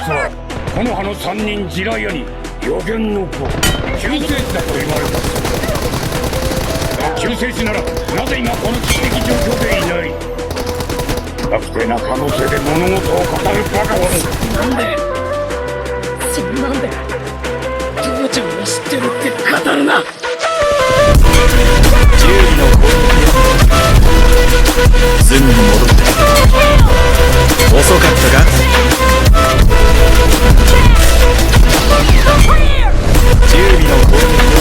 つはこの葉の三人地雷屋に予言の子救世主だと言われたそうだ。救世主ならなぜ今この危機的状況でいない。不確定な可能性で物事を語るバカはなんでそんなんで父ちゃんを知ってるって語るな。10位の攻撃をすぐに戻って遅かったか。10位の攻撃を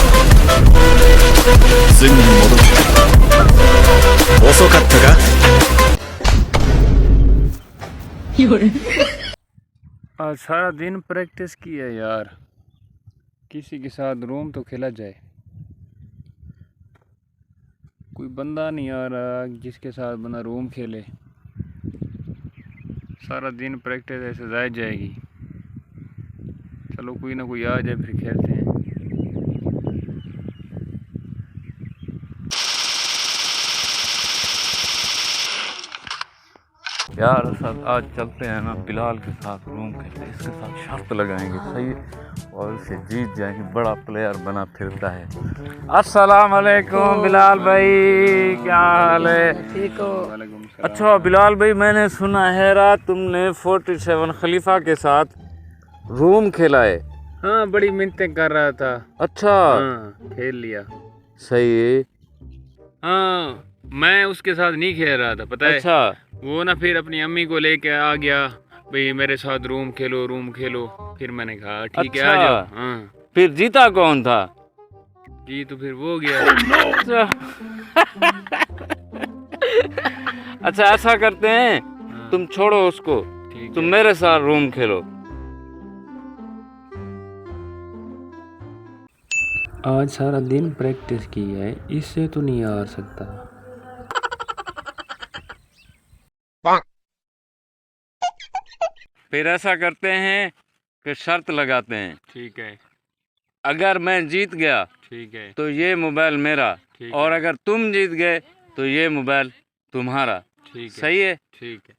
すぐに戻って遅かったか。आज सारा दिन प्रैक्टिस की है यार, किसी के साथ रूम तो खेला जाए। कोई बंदा नहीं आ रहा जिसके साथ बंदा रूम खेले। सारा दिन प्रैक्टिस ऐसे जाए जाएगी। चलो कोई ना कोई आ जाए फिर खेलते हैं। यार सर आज चलते हैं ना बिलाल के साथ रूम खेलते हैं, इसके साथ शर्त लगाएंगे सही और उसे जीत जाएंगे, बड़ा प्लेयर बना फिरता है। अस्सलाम वालेकुम बिलाल भाई, क्या हाल है? ठीक हो? अच्छा बिलाल भाई, मैंने सुना है रात तुमने 47 खलीफा के साथ रूम खेला है। हाँ, बड़ी मिन्नतें कर रहा था। अच्छा हाँ, खेल लिया। सही है। हाँ, मैं उसके साथ नहीं खेल रहा था, पता है। अच्छा, वो ना फिर अपनी अम्मी को लेके आ गया, भाई मेरे साथ रूम खेलो रूम खेलो। फिर मैंने कहा ठीक है, आ जाओ। हाँ, फिर जीता कौन था? जी तो फिर वो गया। अच्छा ऐसा करते हैं, हाँ, तुम छोड़ो उसको, ठीक तुम है। मेरे साथ रूम खेलो। आज सारा दिन प्रैक्टिस की है, इससे तो नहीं आ सकता। फिर ऐसा करते हैं कि शर्त लगाते हैं। ठीक है। अगर मैं जीत गया ठीक है। तो ये मोबाइल मेरा, ठीक और है। अगर तुम जीत गए तो ये मोबाइल तुम्हारा। ठीक है। सही है? ठीक है।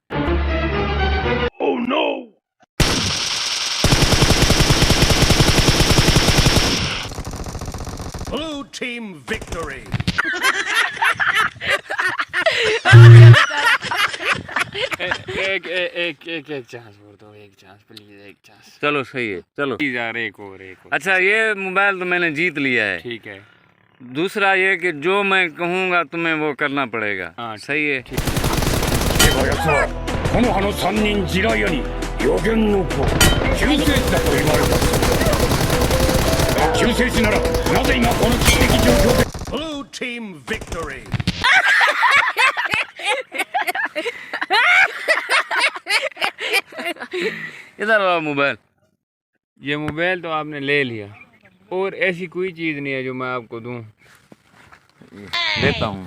Oh no! Blue team victory! एक चांस बोल दो, एक चांस प्लीज, एक चांस। चलो सही है, चलो यार एक और। अच्छा ये मोबाइल तो मैंने जीत लिया है। ठीक है। दूसरा ये कि जो मैं कहूँगा तुम्हें वो करना पड़ेगा। हाँ, सही है? では奴はこの葉の三人地雷屋に予言の子救世主だと言われたそうだ。救世主ならなぜ今この危機的状況で Blue team victory! इधर वाला मोबाइल। ये मोबाइल तो आपने ले लिया, और ऐसी कोई चीज़ नहीं है जो मैं आपको दूं। देता हूँ।